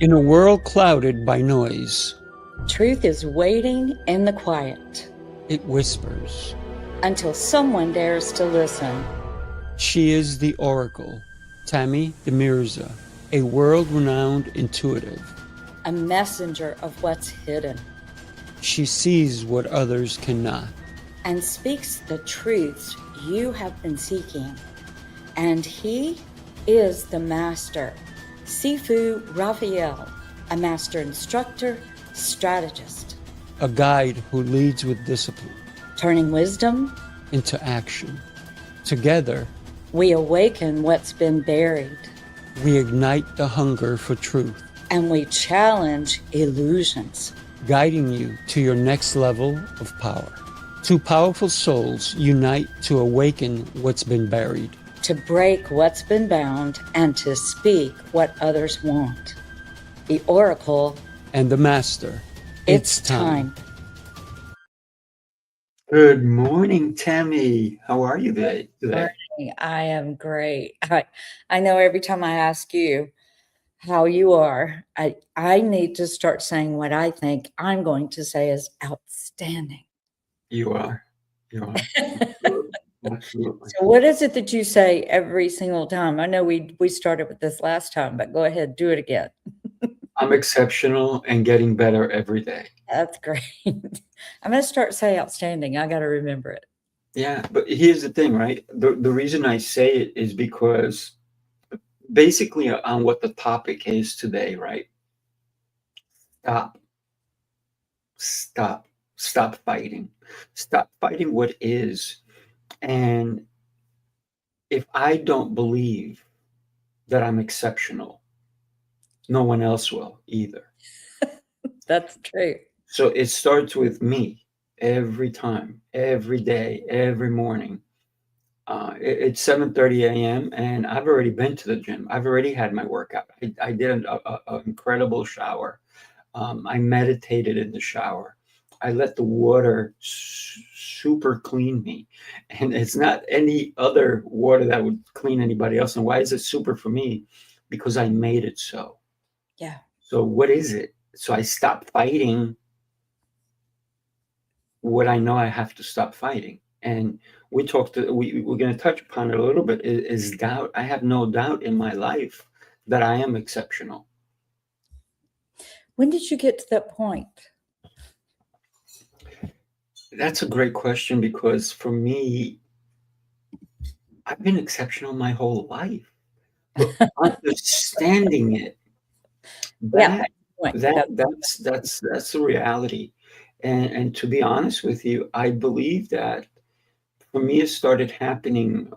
In a world clouded by noise, Truth is waiting in the quiet it whispers. until someone dares to listen. She is the Oracle, Tammy Demirza, a world-renowned intuitive. A messenger of what's hidden, She sees what others cannot. and speaks the truths you have been seeking. And he is the master, Sifu Raphael, a master instructor, strategist, A guide who leads with discipline turning wisdom. into action. Together, We awaken what's been buried, we ignite the hunger for truth, and we challenge illusions. guiding you to your next level of power. Two powerful souls unite to awaken what's been buried. To break what's been bound and to speak what others want. The Oracle, And the Master, it's time. Good morning, Tammy. How are you today? Morning. I am great. I know every time I ask you how you are, I need to start saying what I think I'm going to say is outstanding. You are. You are. Absolutely. Absolutely. So what is it that you say every single time? I know we started with this last time, but go ahead, do it again. I'm exceptional and getting better every day. That's great. I'm going to start say outstanding. I got to remember it. Yeah, but here's the thing, right? The reason I say it is because basically on what the topic is today, right? Stop. Stop. Stop fighting. Stop fighting what is. And if I don't believe that I'm exceptional, no one else will either. That's true. So it starts with me every time, every day, every morning. It's 7:30 a.m. and I've already been to the gym. I've already had my workout. I did an incredible shower. I meditated in the shower. I let the water super clean me. And it's not any other water that would clean anybody else. And why is it super for me? Because I made it so. Yeah. So what is it? So I stopped fighting what I know I have to stop fighting. And we're going to touch upon it a little bit is doubt. I have no doubt in my life that I am exceptional. When did you get to that point? That's a great question because for me, I've been exceptional my whole life. But understanding it, Yeah. that's the reality. And to be honest with you, I believe that for me it started happening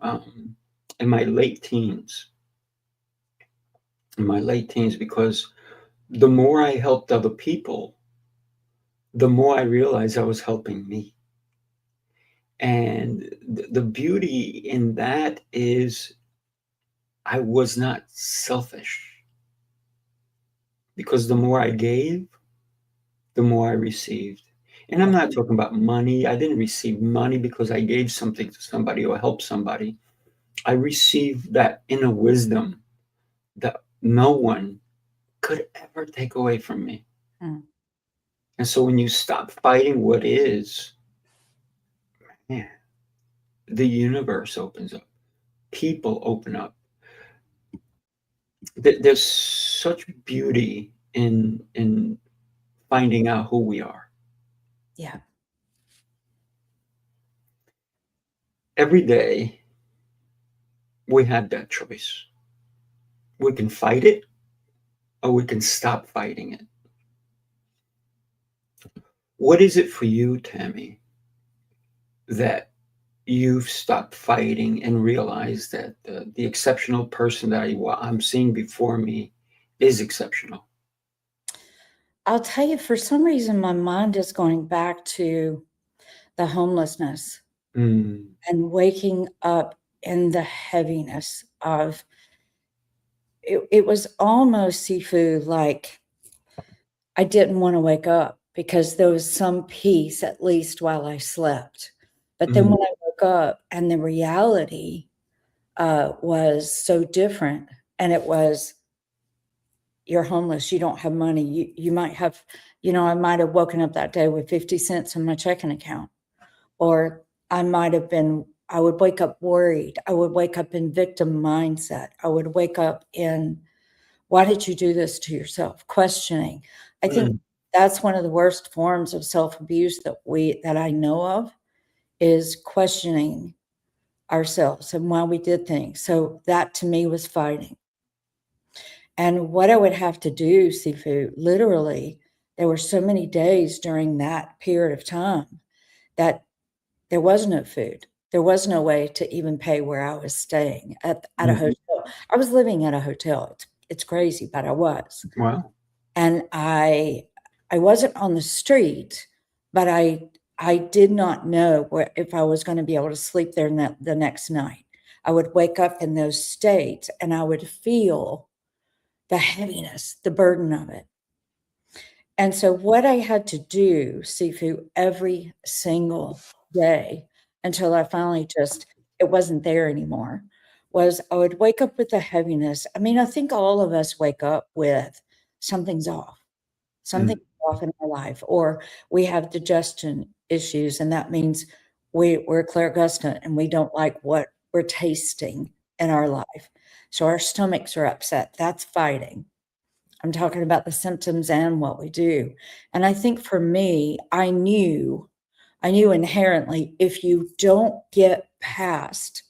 in my late teens. In my late teens, because the more I helped other people, the more I realized I was helping me. And the beauty in that is I was not selfish because the more I gave, the more I received. And I'm not talking about money. I didn't receive money because I gave something to somebody or helped somebody. I received that inner wisdom that no one could ever take away from me. Mm. And so when you stop fighting what is, man, the universe opens up. People open up. There's such beauty in finding out who we are. Yeah. Every day we have that choice. We can fight it or we can stop fighting it. What is it for you, Tammy, that you've stopped fighting and realized that the exceptional person that I'm seeing before me is exceptional? I'll tell you, for some reason, my mind is going back to the homelessness Mm, and waking up in the heaviness of it was almost seafood like I didn't want to wake up because there was some peace, at least while I slept. But then mm, when I woke up and the reality was so different, and it was you're homeless, you don't have money, you might have, I might have woken up that day with 50 cents in my checking account, or I would wake up worried. I would wake up in victim mindset. I would wake up in, why did you do this to yourself? Questioning. I think Mm, that's one of the worst forms of self-abuse that I know of, is questioning ourselves and why we did things. So that to me was fighting. And what I would have to do, Sifu, literally, there were so many days during that period of time that there was no food. There was no way to even pay where I was staying at a mhm. hotel. I was living at a hotel. It's crazy, but I was. Wow. And I wasn't on the street, but I did not know if I was going to be able to sleep there the next night. I would wake up in those states and I would feel the heaviness, the burden of it. And so what I had to do, Sifu, every single day until I finally it wasn't there anymore, was I would wake up with the heaviness. I mean, I think all of us wake up with something's off, Mm, something's off in our life, or we have digestion issues. And that means we're clairgustant and we don't like what we're tasting in our life. So our stomachs are upset. That's fighting. I'm talking about the symptoms and what we do. And I think for me, I knew inherently, if you don't get past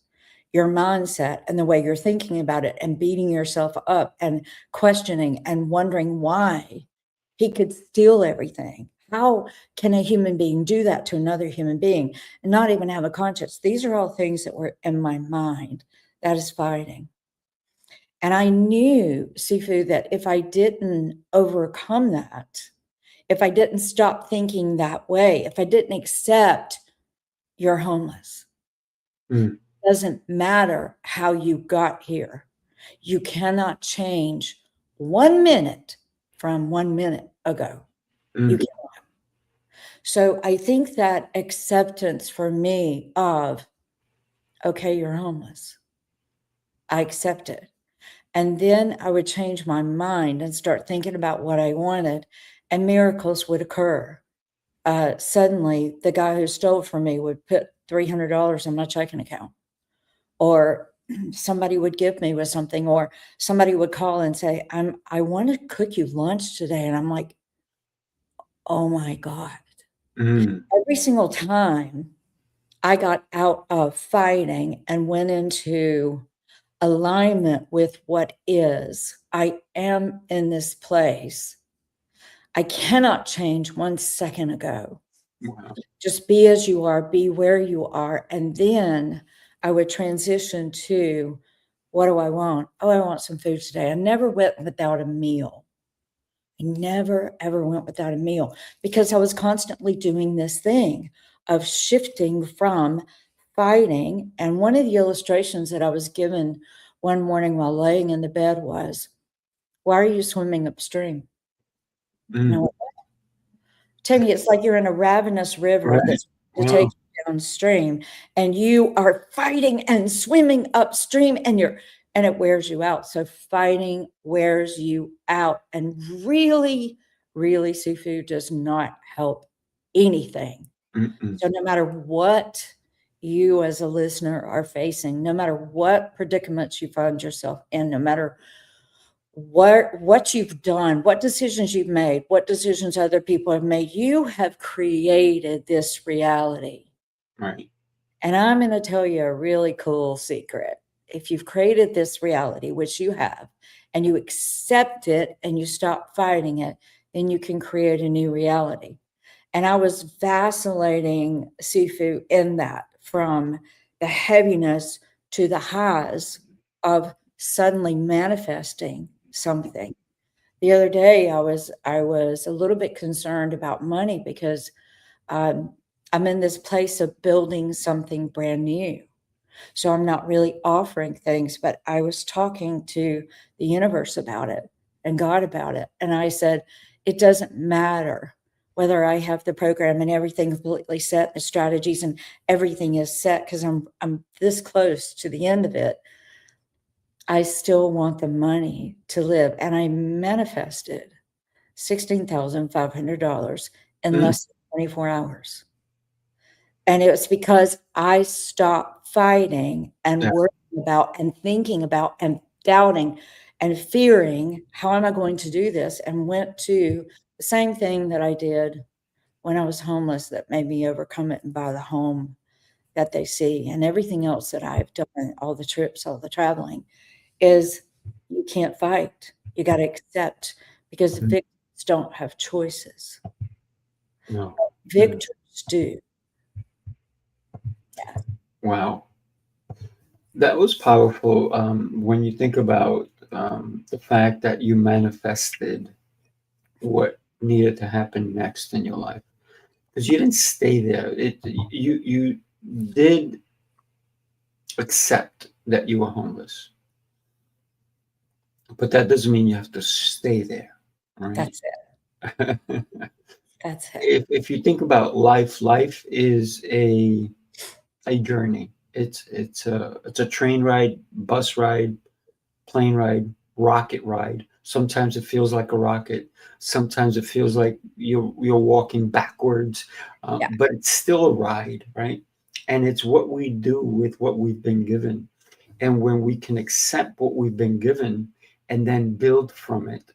your mindset and the way you're thinking about it and beating yourself up and questioning and wondering why he could steal everything. How can a human being do that to another human being and not even have a conscience? These are all things that were in my mind. That is fighting. And I knew, Sifu, that if I didn't overcome that, if I didn't stop thinking that way, if I didn't accept you're homeless, mm, doesn't matter how you got here. You cannot change 1 minute from 1 minute ago. You mm, can. So I think that acceptance for me of, okay, you're homeless. I accept it. And then I would change my mind and start thinking about what I wanted, and miracles would occur. Suddenly, the guy who stole from me would put $300 in my checking account, or somebody would give me with something, or somebody would call and say, I want to cook you lunch today. And I'm like, oh my God. mm, Every single time I got out of fighting and went into alignment with what is. I am in this place. I cannot change 1 second ago. wow. Just be as you are, be where you are. And then I would transition to, what do I want? Oh, I want some food today. I never went without a meal. I never, ever went without a meal because I was constantly doing this thing of shifting from fighting. And one of the illustrations that I was given one morning while laying in the bed was, why are you swimming upstream? And I Mm, went, Tammy, it's like you're in a ravenous river right. that's to take Wow. you downstream, and you are fighting and swimming upstream, and it wears you out. So fighting wears you out, and really, really, seafood does not help anything. Mm-mm. So no matter what you as a listener are facing, no matter what predicaments you find yourself in, no matter what you've done, what decisions you've made, what decisions other people have made, you have created this reality. Right. And I'm going to tell you a really cool secret. If you've created this reality, which you have, and you accept it and you stop fighting it, then you can create a new reality. And I was vacillating, Sifu, in that, from the heaviness to the highs of suddenly manifesting something. The other day, I was a little bit concerned about money because um, I'm in this place of building something brand new. So I'm not really offering things, but I was talking to the universe about it and God about it. And I said, it doesn't matter whether I have the program and everything completely set, the strategies and everything is set, because I'm this close to the end of it. I still want the money to live. And I manifested $16,500 in Mm, less than 24 hours. And it was because I stopped fighting and yeah. worrying about and thinking about and doubting and fearing, how am I going to do this? And went to the same thing that I did when I was homeless that made me overcome it and buy the home that they see. And everything else that I've done, all the trips, all the traveling, is you can't fight. You got to accept, because Mm, victims don't have choices. no. Mm, Victors do. Yeah. wow. That was powerful. When you think about the fact that you manifested what needed to happen next in your life, because you didn't stay there. You did accept that you were homeless, but that doesn't mean you have to stay there, right? That's it. That's it. If you think about life, life is a journey. It's a train ride, bus ride, plane ride, rocket ride. Sometimes it feels like a rocket. Sometimes it feels like you're walking backwards, Yeah. but it's still a ride, right? And it's what we do with what we've been given. And when we can accept what we've been given and then build from it,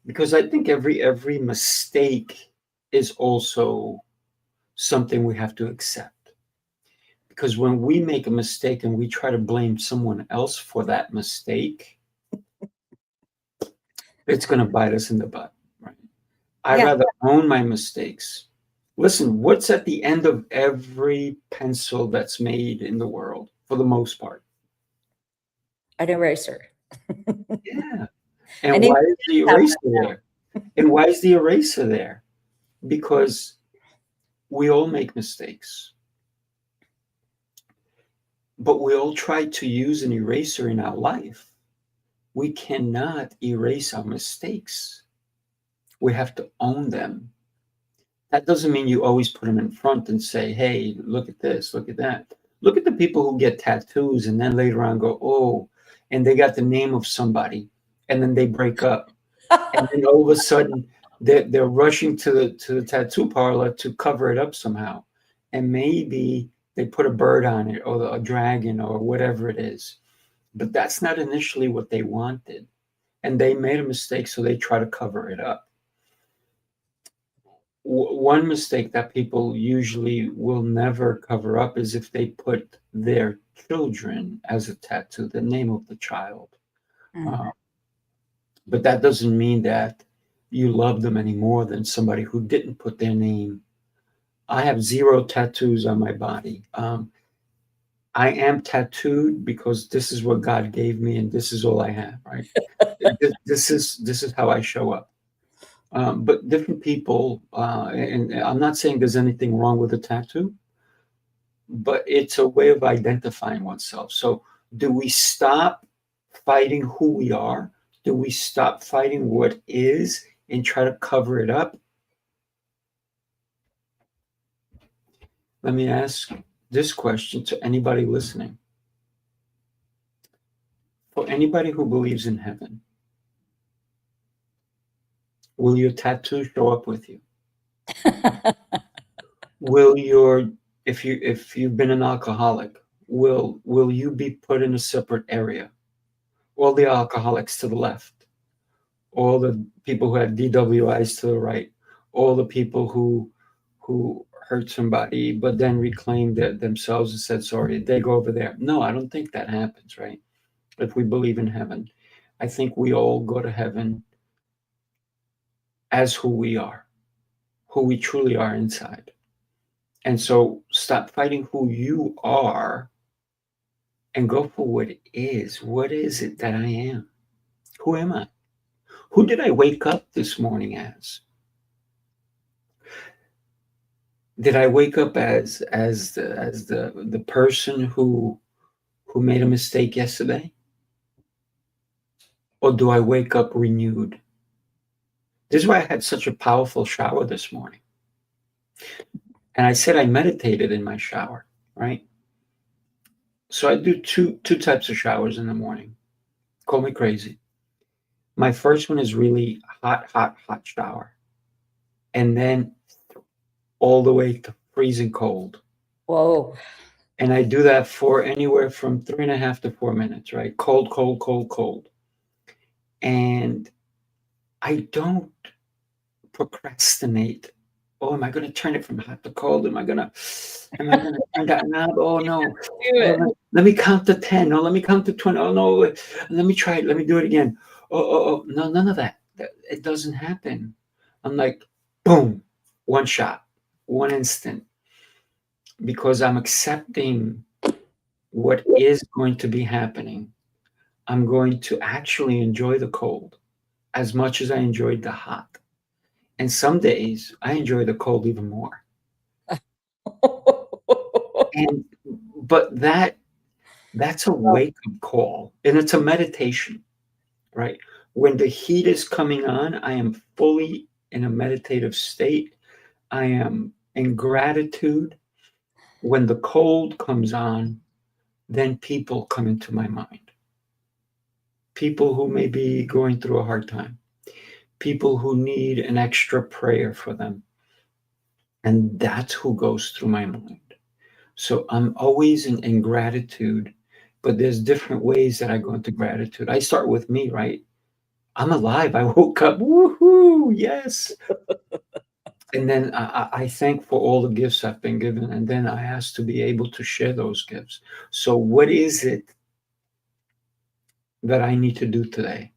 because I think every mistake is also something we have to accept. Because when we make a mistake and we try to blame someone else for that mistake, it's going to bite us in the butt, right? I Yeah. rather own my mistakes. Listen, what's at the end of every pencil that's made in the world, for the most part? An eraser. Yeah. And And even why is the that eraser there? And why is the eraser there? Because we all make mistakes, but we all try to use an eraser in our life. We cannot erase our mistakes. We have to own them. That doesn't mean you always put them in front and say, hey, look at this, look at that. Look at the people who get tattoos and then later on go, oh, and they got the name of somebody and then they break up. And then all of a sudden they're rushing to the tattoo parlor to cover it up somehow. And maybe they put a bird on it or a dragon or whatever it is. But that's not initially what they wanted. And they made a mistake, so they try to cover it up. One mistake that people usually will never cover up is if they put their children as a tattoo, the name of the child. Mhm. Uh, but that doesn't mean that you love them any more than somebody who didn't put their name. I have zero tattoos on my body. I am tattooed because this is what God gave me, and this is all I have. Right? This is how I show up. But different people, and I'm not saying there's anything wrong with a tattoo, but it's a way of identifying oneself. So, do we stop fighting who we are? Do we stop fighting what is and try to cover it up? Let me ask this question to anybody listening. For anybody who believes in heaven, will your tattoo show up with you? Will your if you've been an alcoholic, will you be put in a separate area? All the alcoholics to the left, all the people who had DWIs to the right, all the people who hurt somebody but then reclaimed themselves and said sorry, they go over there. No, I don't think that happens, right? If we believe in heaven, I think we all go to heaven as who we truly are inside. And so stop fighting who you are and go for what it is. What is it that I am? Who am I? Who did I wake up this morning as? Did I wake up as the person who made a mistake yesterday? Or do I wake up renewed? This is why I had such a powerful shower this morning. And I said I meditated in my shower, right? So I do two types of showers in the morning. call me crazy. My first one is really hot, hot, hot shower. And then all the way to freezing cold. Whoa. And I do that for anywhere from 3.5 to 4 minutes, right? Cold, cold, cold, cold. And I don't procrastinate. Oh, am I going to turn it from hot to cold? Am I gonna turn that knob? Oh no. Do Oh, it. let me count to 10. Oh, let me count to 20. Oh no. Let me try it. Let me do it again. Oh, no, none of that. It doesn't happen. I'm like, boom, one shot, one instant, because I'm accepting what is going to be happening. I'm going to actually enjoy the cold as much as I enjoyed the hot. And some days I enjoy the cold even more. And but that's a wake up call and it's a meditation, right? When the heat is coming on, I am fully in a meditative state. I am in gratitude. When the cold comes on, then people come into my mind. People who may be going through a hard time, people who need an extra prayer for them. And that's who goes through my mind. So I'm always in gratitude, but there's different ways that I go into gratitude. I start with me, right? I'm alive. I woke up. Woohoo! Yes. And then I thank for all the gifts I've been given. And then I ask to be able to share those gifts. So, what is it that I need to do today?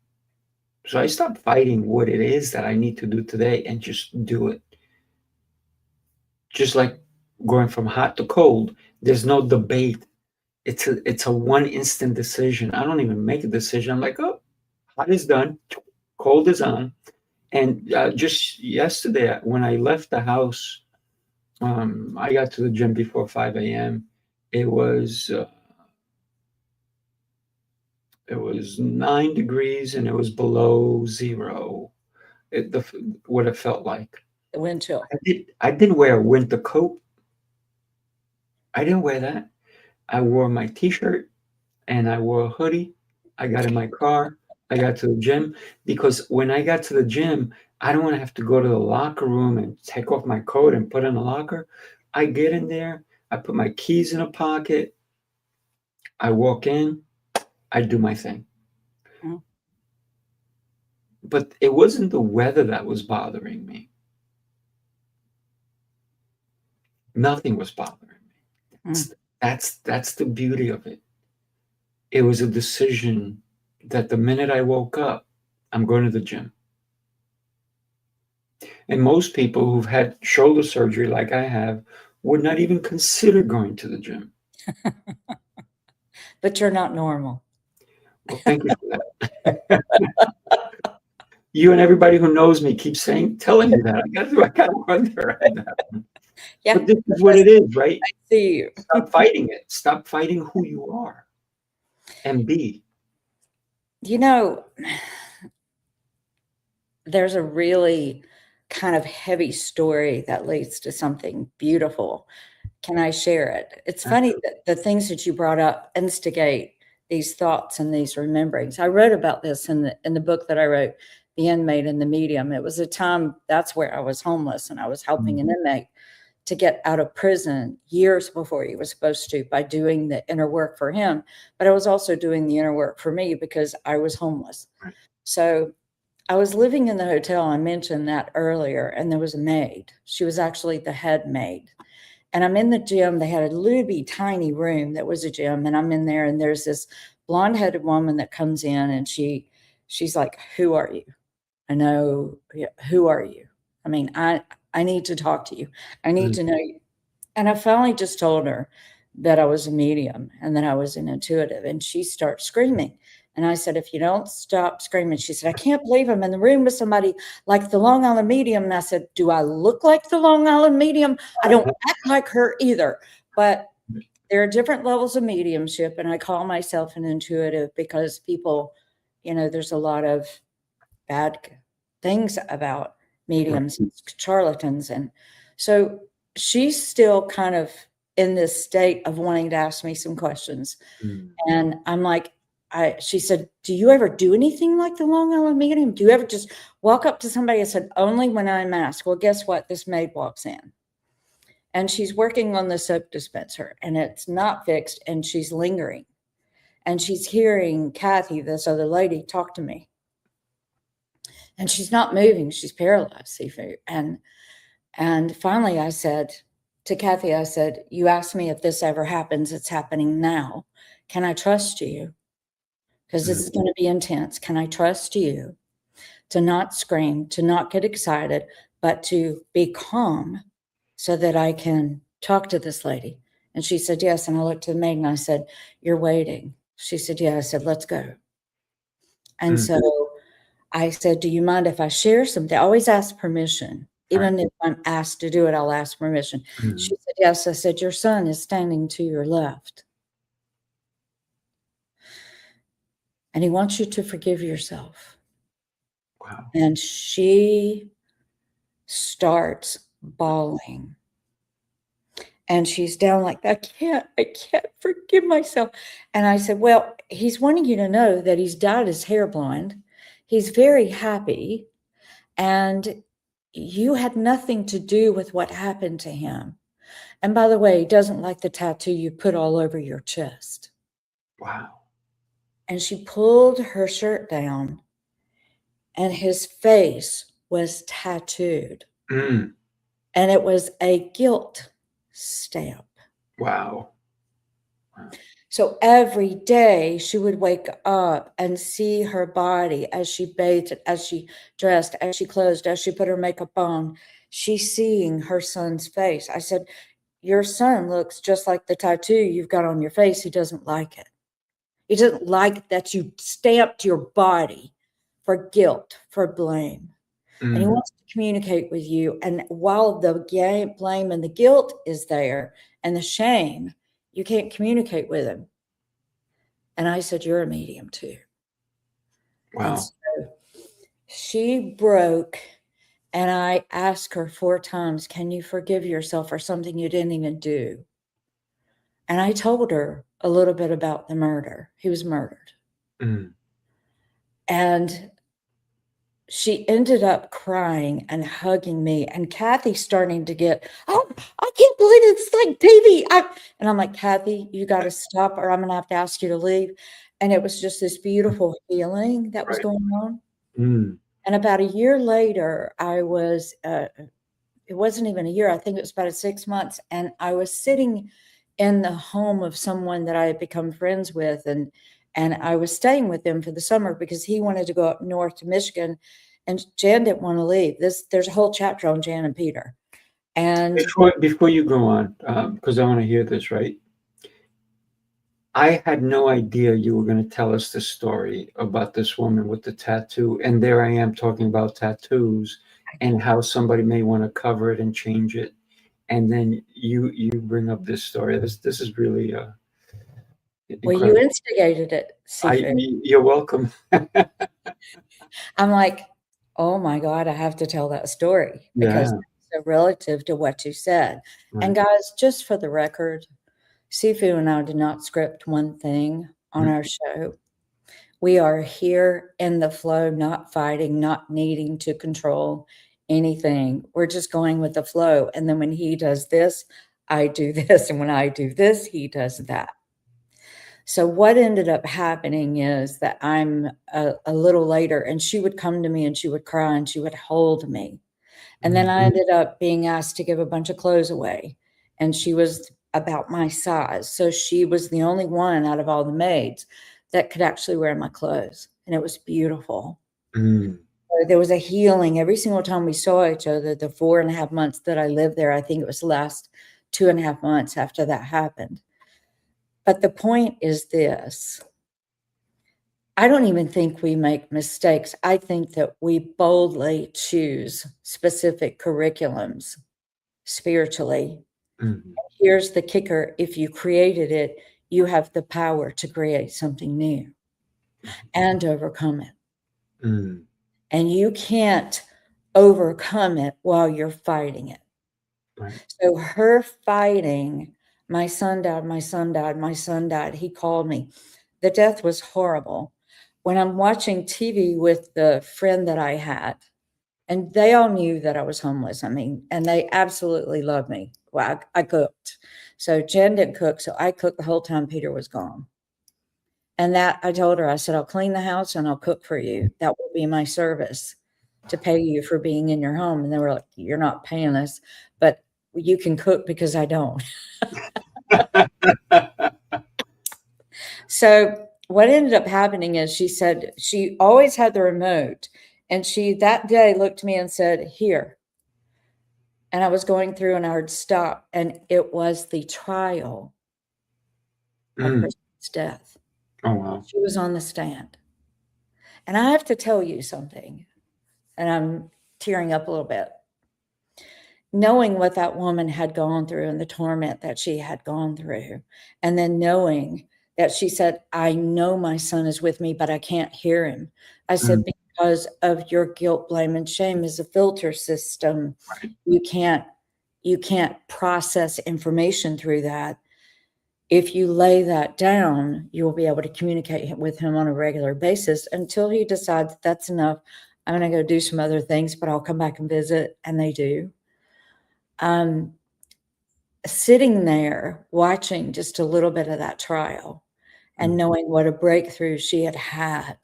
So, I stop fighting what it is that I need to do today and just do it. Just like going from hot to cold, there's no debate. It's a one instant decision. I don't even make a decision. I'm like, oh, hot is done, cold is on. And just yesterday, when I left the house, I got to the gym before 5 a.m. It was uh, it was 9 degrees and it was below zero. What it felt like. The wind chill. I didn't wear a winter coat. I didn't wear that. I wore my t-shirt and I wore a hoodie. I got in my car. I got to the gym because when I got to the gym, I don't want to have to go to the locker room and take off my coat and put in the locker. I get in there. I put my keys in a pocket. I walk in. I do my thing. Mm, But it wasn't the weather that was bothering me. Nothing was bothering me. mm. That's the beauty of it. It was a decision that the minute I woke up, I'm going to the gym. And most people who've had shoulder surgery like I have would not even consider going to the gym. But you're not normal. Well, thank you for that. You and everybody who knows me keep telling me that. I got to wonder at that. Yeah, But this is what it is, right? I see you. Stop fighting it. Stop fighting who you are and be. You know, there's a really kind of heavy story that leads to something beautiful. Can I share it? It's funny that the things that you brought up instigate these thoughts and these rememberings. I wrote about this in the book that I wrote, The Inmate and the Medium. It was a time that's where I was homeless and I was helping an inmate to get out of prison years before he was supposed to by doing the inner work for him. But I was also doing the inner work for me because I was homeless. Right. So I was living in the hotel. I mentioned that earlier, and there was a maid. She was actually the head maid. And I'm in the gym. They had a little tiny room that was a gym, and I'm in there, and there's this blonde-headed woman that comes in, and she's like, "Who are you?" I know, "Yeah, who are you?" I mean, I need to talk to you. I need Mm, to know you. And I finally just told her that I was a medium and that I was an intuitive, and she starts screaming. And I said, "If you don't stop screaming," she said, "I can't believe I'm in the room with somebody like the Long Island medium." And I said, "Do I look like the Long Island medium? I don't act like her either." But there are different levels of mediumship, and I call myself an intuitive because people, there's a lot of bad things about right. mediums and charlatans. And so she's still kind of in this state of wanting to ask me some questions. Mm, And I'm like, she said, do you ever do anything like the Long Island Medium? Do you ever just walk up to somebody? I said, only when I'm asked. Well, guess what? This maid walks in and she's working on the soap dispenser and it's not fixed and she's lingering and she's hearing Kathy, this other lady, talk to me. And she's not moving. She's paralyzed, Sifu. And finally I said to Kathy, I said, you asked me if this ever happens. It's happening now. Can I trust you? Because this is going to be intense. Can I trust you to not scream, to not get excited, but to be calm so that I can talk to this lady? And she said, yes. And I looked to the maid and I said, you're waiting. She said, yeah. I said, let's go. And so I said, do you mind if I share something? I always ask permission. Even if I'm asked to do it, I'll ask permission. She said, yes. I said, your son is standing to your left. And he wants you to forgive yourself. Wow. And she starts bawling. And she's down like, I can't forgive myself. And I said, well, he's wanting you to know that he's dyed his hair blonde. He's very happy. And you had nothing to do with what happened to him. And by the way, he doesn't like the tattoo you put all over your chest. Wow. And she pulled her shirt down and his face was tattooed. And it was a guilt stamp. Wow. So every day she would wake up and see her body as she bathed, as she dressed, as she clothed, as she put her makeup on. She's seeing her son's face. I said, your son looks just like the tattoo you've got on your face. He doesn't like it. He doesn't like that you stamped your body for guilt, for blame. And he wants to communicate with you. And while the blame and the guilt is there and the shame, you can't communicate with him. And I said, you're a medium too. Wow. And so she broke, and I asked her 4 times, can you forgive yourself for something you didn't even do? And I told her a little bit about the murder. He was murdered. And she ended up crying and hugging me, and Kathy starting to get, oh, I can't believe it's like TV. And I'm like, Kathy, you got to stop or I'm going to have to ask you to leave. And it was just this beautiful healing that was going on. And about a year later, I was, it wasn't even a year. I think it was about 6 months. And I was sitting in the home of someone that I had become friends with. And I was staying with him for the summer because he wanted to go up north to Michigan, and Jan didn't want to leave. There's a whole chapter on Jan and Peter. And before you go on, because I want to hear this, right? I had no idea you were going to tell us the story about this woman with the tattoo, and there I am talking about tattoos and how somebody may want to cover it and change it, and then you bring up this story. This is really well, incredible. you instigated it, Sifu. You're welcome. I'm like, oh my God, I have to tell that story because it's so relative to what you said. And guys, just for the record, Sifu and I did not script one thing on our show. We are here in the flow, not fighting, not needing to control anything. We're just going with the flow. And then when he does this, I do this. And when I do this, he does that. So what ended up happening is that I'm a little later, and she would come to me and she would cry and she would hold me. And then I ended up being asked to give a bunch of clothes away. And she was about my size. So she was the only one out of all the maids that could actually wear my clothes. And it was beautiful. There was a healing every single time we saw each other. The 4.5 months that I lived there, I think it was the last 2.5 months after that happened. But the point is this. I don't even think we make mistakes. I think that we boldly choose specific curriculums spiritually. Here's the kicker. If you created it, you have the power to create something new and overcome it. And you can't overcome it while you're fighting it. So her fighting, my son died, my son died, my son died. He called me. the death was horrible. When I'm watching TV with the friend that I had, and they all knew that I was homeless. I mean, and they absolutely loved me. Well, I cooked. So Jen didn't cook, so I cooked the whole time Peter was gone. And that I told her, I said, I'll clean the house and I'll cook for you. That will be my service to pay you for being in your home. And they were like, you're not paying us, but you can cook because I don't. So what ended up happening is she said she always had the remote. And she that day looked to me and said, here. And I was going through and I heard stop. And it was the trial of her son's death. Oh, wow. She was on the stand. And I have to tell you something, and I'm tearing up a little bit. Knowing what that woman had gone through and the torment that she had gone through, and then knowing that she said, I know my son is with me, but I can't hear him. I said, because of your guilt, blame, and shame is a filter system. Right. You can't process information through that. If you lay that down, you will be able to communicate with him on a regular basis until he decides that's enough. I'm going to go do some other things, but I'll come back and visit. And they do. Sitting there watching just a little bit of that trial and knowing what a breakthrough she had had,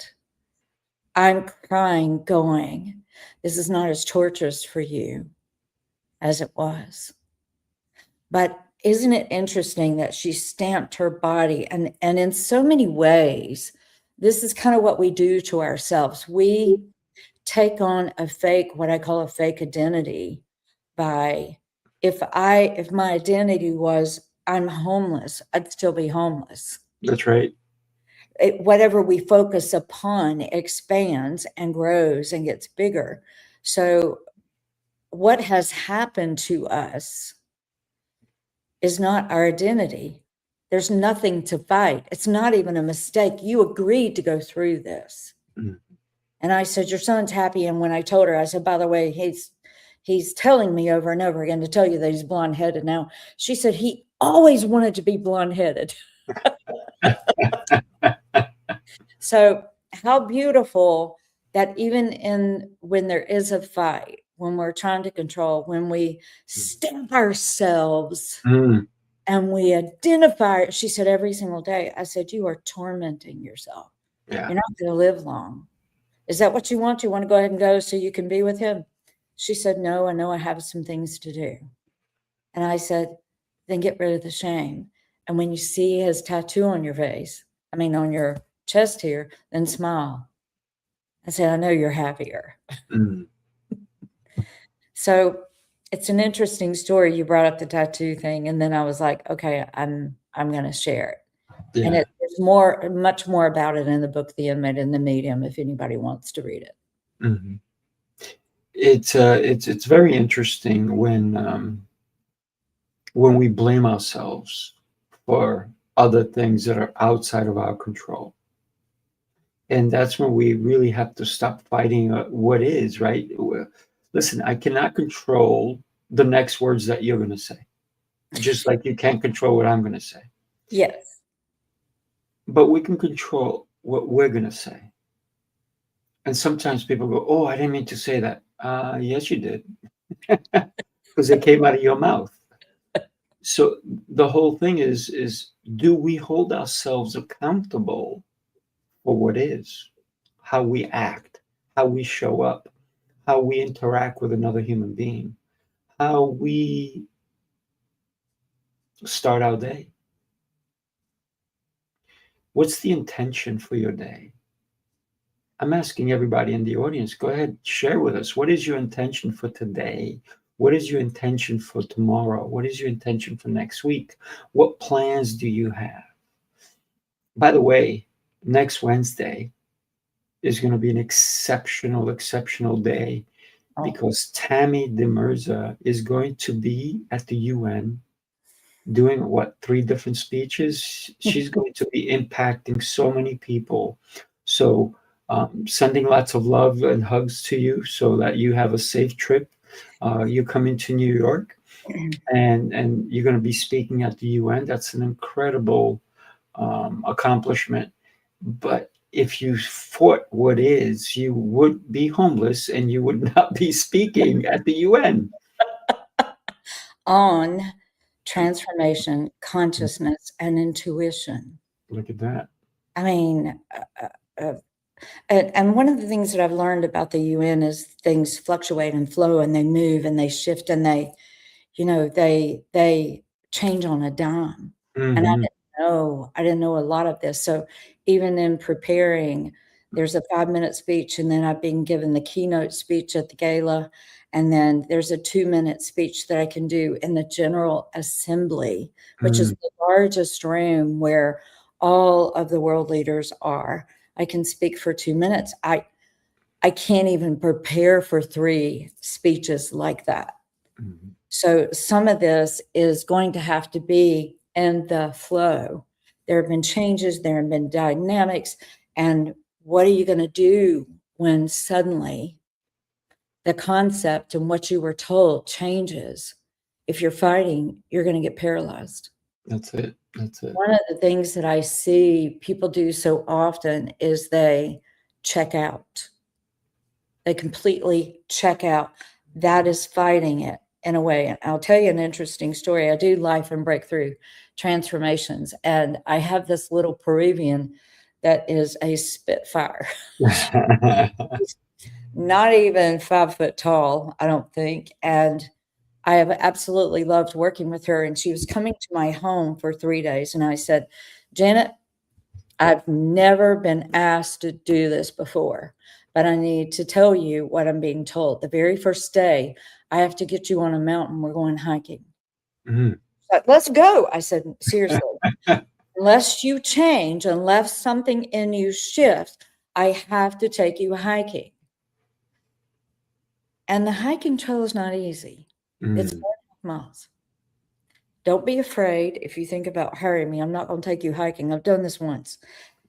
I'm crying going, this is not as torturous for you as it was. But isn't it interesting that she stamped her body? And in so many ways, this is kind of what we do to ourselves. We take on a fake, what I call a fake identity by, if my identity was I'm homeless, I'd still be homeless. That's right. Whatever we focus upon expands and grows and gets bigger. So what has happened to us is not our identity. There's nothing to fight. It's not even a mistake. You agreed to go through this. And I said, your son's happy. And when I told her, I said, by the way, he's telling me over and over again to tell you that he's blonde-headed now. She said, he always wanted to be blonde-headed. So how beautiful that even when there is a fight, when we're trying to control, when we stamp ourselves and we identify, she said, every single day. I said, you are tormenting yourself. Yeah. You're not going to live long. Is that what you want? You want to go ahead and go so you can be with him? She said, no, I know I have some things to do. And I said, then get rid of the shame. And when you see his tattoo on your face, on your chest here, then smile. I said, I know you're happier. So it's an interesting story. You brought up the tattoo thing. And then I was like, okay, I'm going to share it. Yeah. And there's much more about it in the book, The Inmate and the Medium, if anybody wants to read it. It's very interesting when we blame ourselves for other things that are outside of our control. And that's when we really have to stop fighting what is, right? Listen, I cannot control the next words that you're going to say, just like you can't control what I'm going to say. Yes. But we can control what we're going to say. And sometimes people go, oh, I didn't mean to say that. Yes, you did. Because it came out of your mouth. So the whole thing is do we hold ourselves accountable for what is, how we act, how we show up, how we interact with another human being, how we start our day? What's the intention for your day? I'm asking everybody in the audience, go ahead, share with us. What is your intention for today? What is your intention for tomorrow? What is your intention for next week? What plans do you have? By the way, next Wednesday is going to be an exceptional day because Tammy DeMerza is going to be at the UN doing 3 different speeches. She's going to be impacting so many people. So sending lots of love and hugs to you so that you have a safe trip. You come into New York and you're going to be speaking at the UN. That's an incredible accomplishment. But if you fought what is, you would be homeless and you would not be speaking at the UN. On transformation, consciousness, and intuition. Look at that. I mean, and one of the things that I've learned about the UN is things fluctuate and flow and they move and they shift and they change on a dime. And Hmm. I didn't know a lot of this. So even in preparing, there's a 5-minute speech, and then I've been given the keynote speech at the gala. And then there's a 2-minute speech that I can do in the General Assembly, which is Mm. the largest room where all of the world leaders are. I can speak for 2 minutes. I can't even prepare for 3 speeches like that. Mhm. So some of this is going to have to be in the flow. There have been changes, there have been dynamics, and what are you going to do when suddenly the concept and what you were told changes? If you're fighting, you're going to get paralyzed. That's it. That's it. One of the things that I see people do so often is they check out. They completely check out. That is fighting it in a way. And I'll tell you an interesting story. I do life and breakthrough transformations, and I have this little Peruvian that is a spitfire. She's not even 5 foot tall, I don't think. And I have absolutely loved working with her. And she was coming to my home for 3 days. And I said, Janet, I've never been asked to do this before, but I need to tell you what I'm being told. The very first day, I have to get you on a mountain. We're going hiking. Mhm. Like, let's go. I said, seriously, unless you change, unless something in you shifts, I have to take you hiking. And the hiking trail is not easy. It's Mm. 4.5 miles. Don't be afraid. If you think about hiring me, I'm not going to take you hiking. I've done this once.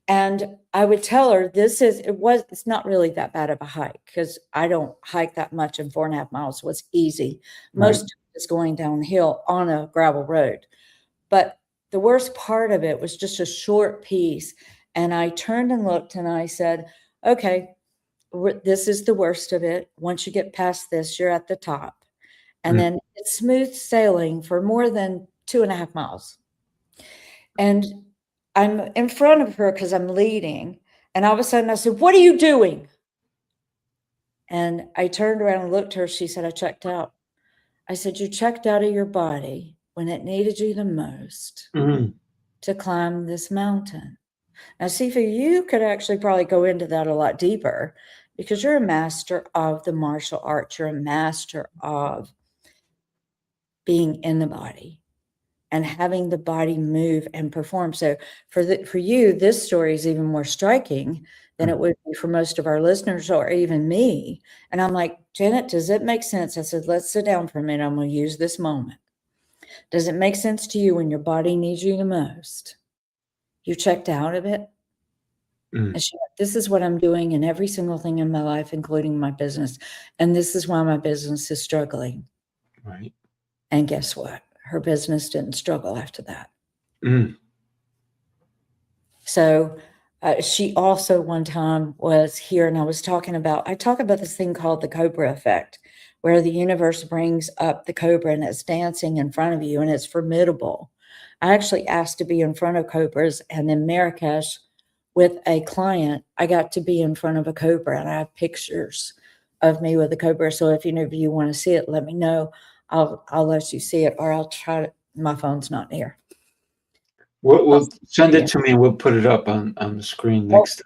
And I would tell her it's not really that bad of a hike because I don't hike that much, and 4.5 miles was easy. Right. Most of it is going downhill on a gravel road. But the worst part of it was just a short piece. And I turned and looked and I said, okay, this is the worst of it. Once you get past this, you're at the top. And Mm. then it's smooth sailing for more than 2.5 miles. And I'm in front of her because I'm leading. And all of a sudden I said, what are you doing? And I turned around and looked at her. She said, I checked out. I said, you checked out of your body when it needed you the most Mhm. to climb this mountain. Now, Sifu, you could actually probably go into that a lot deeper because you're a master of the martial arts. You're a master of being in the body and having the body move and perform. So for you, this story is even more striking than it Mm. would be for most of our listeners or even me. And I'm like, Janet, does it make sense? I said, let's sit down for a minute. I'm going to use this moment. Does it make sense to you when your body needs you the most? You checked out of it? Mm. And she went, this is what I'm doing in every single thing in my life, including my business. And this is why my business is struggling. Right. And guess what? Her business didn't struggle after that. Mm. So she also one time was here, and I talk about this thing called the Cobra effect, where the universe brings up the Cobra and it's dancing in front of you and it's formidable. I actually asked to be in front of Cobras, and in Marrakesh with a client, I got to be in front of a Cobra, and I have pictures of me with a Cobra. So if any of you want to see it, let me know. I'll let you see it, or I'll try to. My phone's not near. I'll We'll send send it to it you. to me and we'll put it up on the screen Oh, next.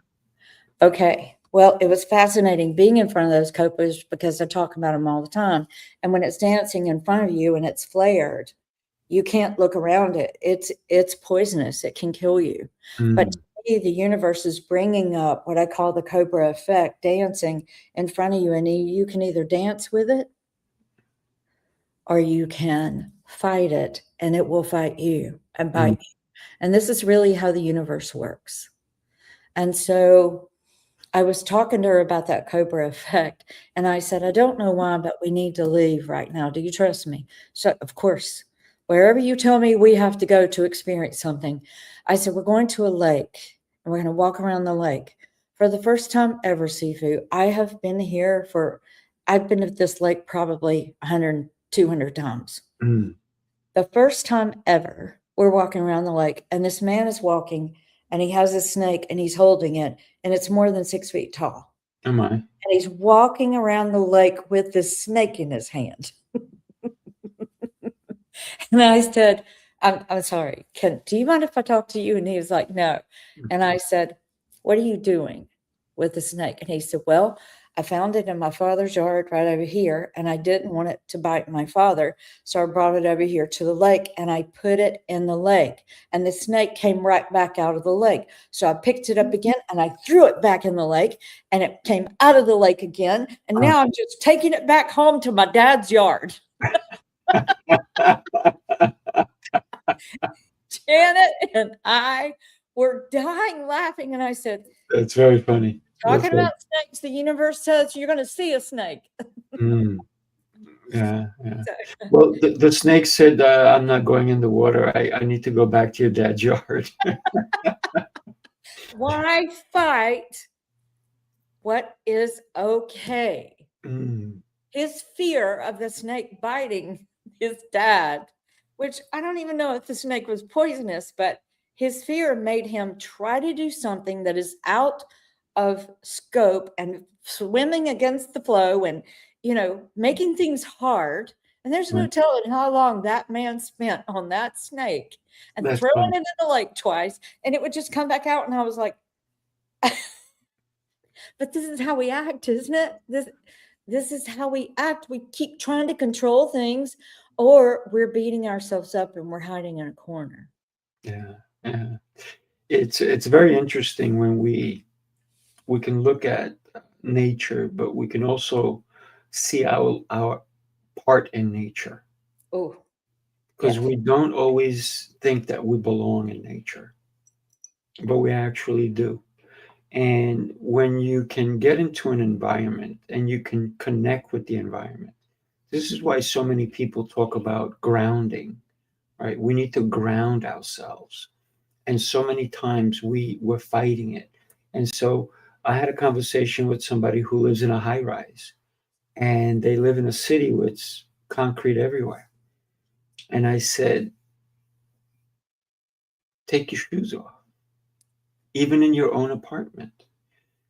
okay. Well, it was fascinating being in front of those cobras because I talk about them all the time. And when it's dancing in front of you and it's flared, you can't look around it. It's poisonous. It can kill you. But Mm. to me, the universe is bringing up what I call the cobra effect, dancing in front of you, and you can either dance with it or you can fight it, and it will fight you and Mm. bite you. And this is really how the universe works. And so I was talking to her about that cobra effect, and I said, I don't know why, but we need to leave right now. Do you trust me? So, of course, wherever you tell me we have to go to experience something. I said, we're going to a lake, and we're going to walk around the lake. For the first time ever, Sifu, I've been at this lake probably 100, 200 times. Mm. The first time ever, we're walking around the lake, and this man is walking, and he has a snake, and he's holding it, and it's more than 6 feet tall. Am I? And he's walking around the lake with this snake in his hand. And I said, I'm sorry, do you mind if I talk to you? And he was like, no. And I said, what are you doing with the snake? And he said, well, I found it in my father's yard right over here, and I didn't want it to bite my father. So I brought it over here to the lake, and I put it in the lake, and the snake came right back out of the lake. So I picked it up again, and I threw it back in the lake, and it came out of the lake again. And now I'm just taking it back home to my dad's yard. Janet and I were dying laughing, and I said, That's very funny. talking about snakes, the universe says you're going to see a snake. Mm. Yeah, yeah. So, Well, the snake said, I'm not going in the water. I need to go back to your dad's yard. why fight what is okay? Mm. His fear of the snake biting his dad, which I don't even know if the snake was poisonous, but his fear made him try to do something that is out of scope and swimming against the flow and, making things hard. And there's no Right. telling how long that man spent on that snake and That's throwing funny. it in the lake twice. And it would just come back out. And I was like, but this is how we act, isn't it? This is how we act. We keep trying to control things, or we're beating ourselves up and we're hiding in a corner. Yeah, yeah. It's very interesting when we can look at nature, but we can also see our part in nature, Oh, because yes. we don't always think that we belong in nature, but we actually do. And when you can get into an environment and you can connect with the environment, this is why so many people talk about grounding, right? We need to ground ourselves. And so many times we're fighting it. And so I had a conversation with somebody who lives in a high rise, and they live in a city with concrete everywhere. And I said, take your shoes off, even in your own apartment,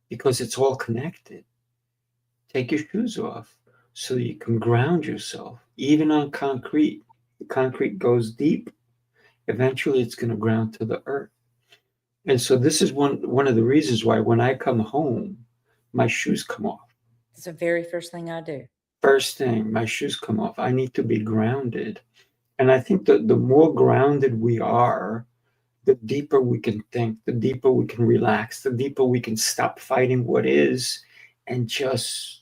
because it's all connected. Take your shoes off so you can ground yourself. Even on concrete, the concrete goes deep. Eventually, it's going to ground to the earth. And so this is one of the reasons why when I come home, my shoes come off. It's the very first thing I do. First thing, my shoes come off. I need to be grounded. And I think that the more grounded we are, the deeper we can think, the deeper we can relax, the deeper we can stop fighting what is and just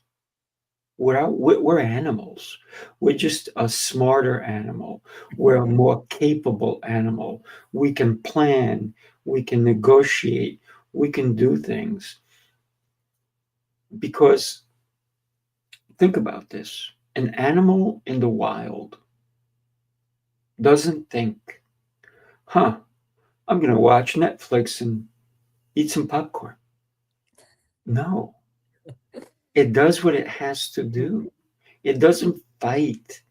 we're animals. We're just a smarter animal. We're a more capable animal. We can plan, we can negotiate, we can do things. Because think about this, an animal in the wild doesn't think, huh, I'm going to watch Netflix and eat some popcorn. No, it does what it has to do. It doesn't fight.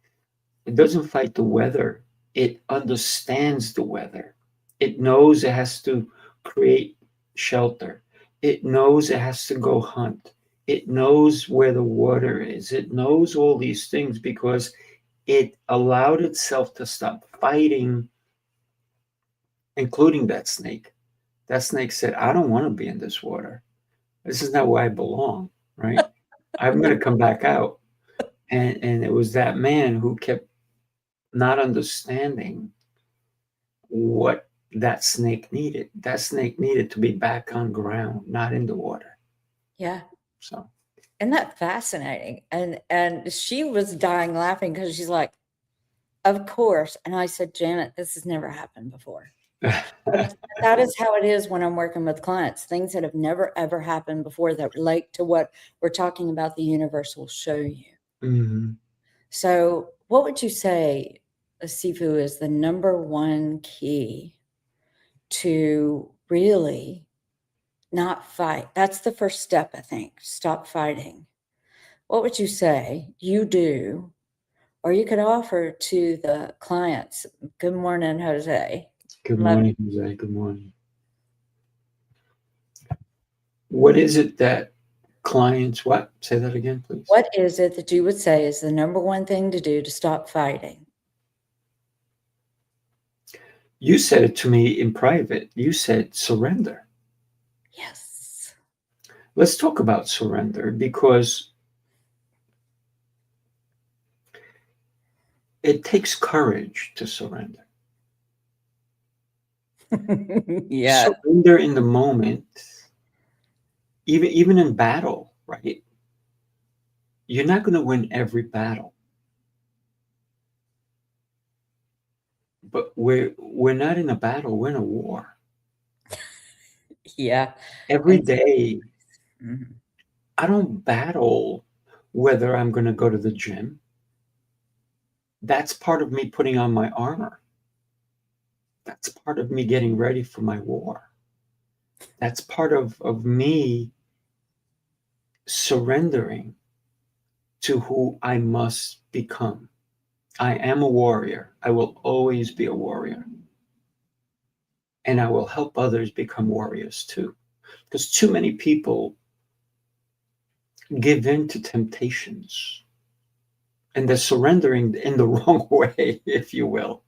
It doesn't fight the weather. It understands the weather. It knows it has to create shelter. It knows it has to go hunt. It knows where the water is. It knows all these things because it allowed itself to stop fighting, including that snake. That snake said, I don't want to be in this water. This is not where I belong, right? I'm going to come back out. And it was that man who kept not understanding what that snake needed. That snake needed to be back on ground, not in the water. Yeah. So, Isn't that fascinating? And she was dying laughing because she's like, of course. And I said, Janet, this has never happened before. And that is how it is when I'm working with clients. Things that have never, ever happened before that relate to what we're talking about, the universe will show you. mhm. So, what would you say, Sifu, is the number one key to really not fight. That's the first step, I think. Stop fighting. What would you say you do, or you could offer to the clients? Good morning, Jose. Good Love you. morning, Jose. Good morning. What is it that clients, what? Say that again, please. What is it that you would say is the number one thing to do to stop fighting? You said it to me in private. You said surrender. Yes. Let's talk about surrender because it takes courage to surrender. Yeah. Surrender in the moment, even in battle, right? You're not going to win every battle, but we're not in a battle. We're in a war. Yeah. Every And day, mhm. I don't battle whether I'm going to go to the gym. That's part of me putting on my armor. That's part of me getting ready for my war. That's part of me surrendering to who I must become. I am a warrior. I will always be a warrior. And I will help others become warriors too. Because too many people give in to temptations and they're surrendering in the wrong way, if you will.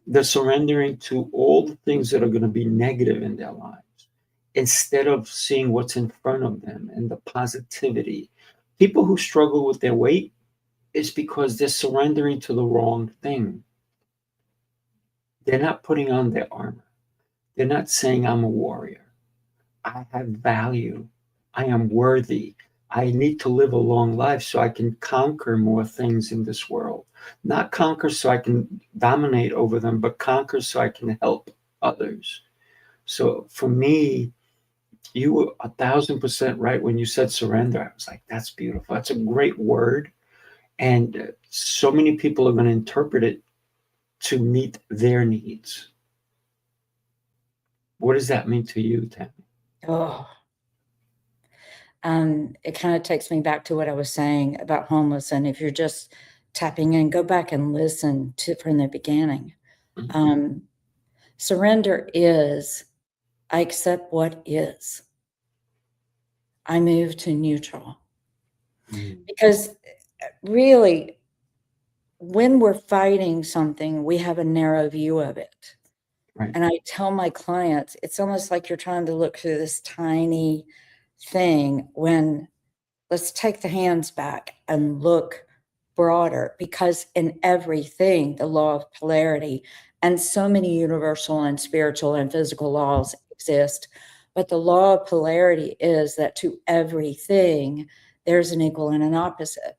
They're surrendering to all the things that are going to be negative in their lives instead of seeing what's in front of them and the positivity. People who struggle with their weight is because they're surrendering to the wrong thing. They're not putting on their armor. They're not saying, I'm a warrior. I have value. I am worthy. I need to live a long life so I can conquer more things in this world. Not conquer so I can dominate over them, but conquer so I can help others. So for me, you were 1,000% right when you said surrender. I was like, that's beautiful. That's a great word. And so many people are going to interpret it to meet their needs. What does that mean to you, Tammy? Oh, it kind of takes me back to what I was saying about homeless. And if you're just tapping in, go back and listen to from the beginning. Mhm. Surrender is I accept what is. I move to neutral. Mm. Because really, when we're fighting something, we have a narrow view of it. Right. And I tell my clients, it's almost like you're trying to look through this tiny thing when let's take the hands back and look broader, because in everything, the law of polarity and so many universal and spiritual and physical laws exist. But the law of polarity is that to everything, there's an equal and an opposite.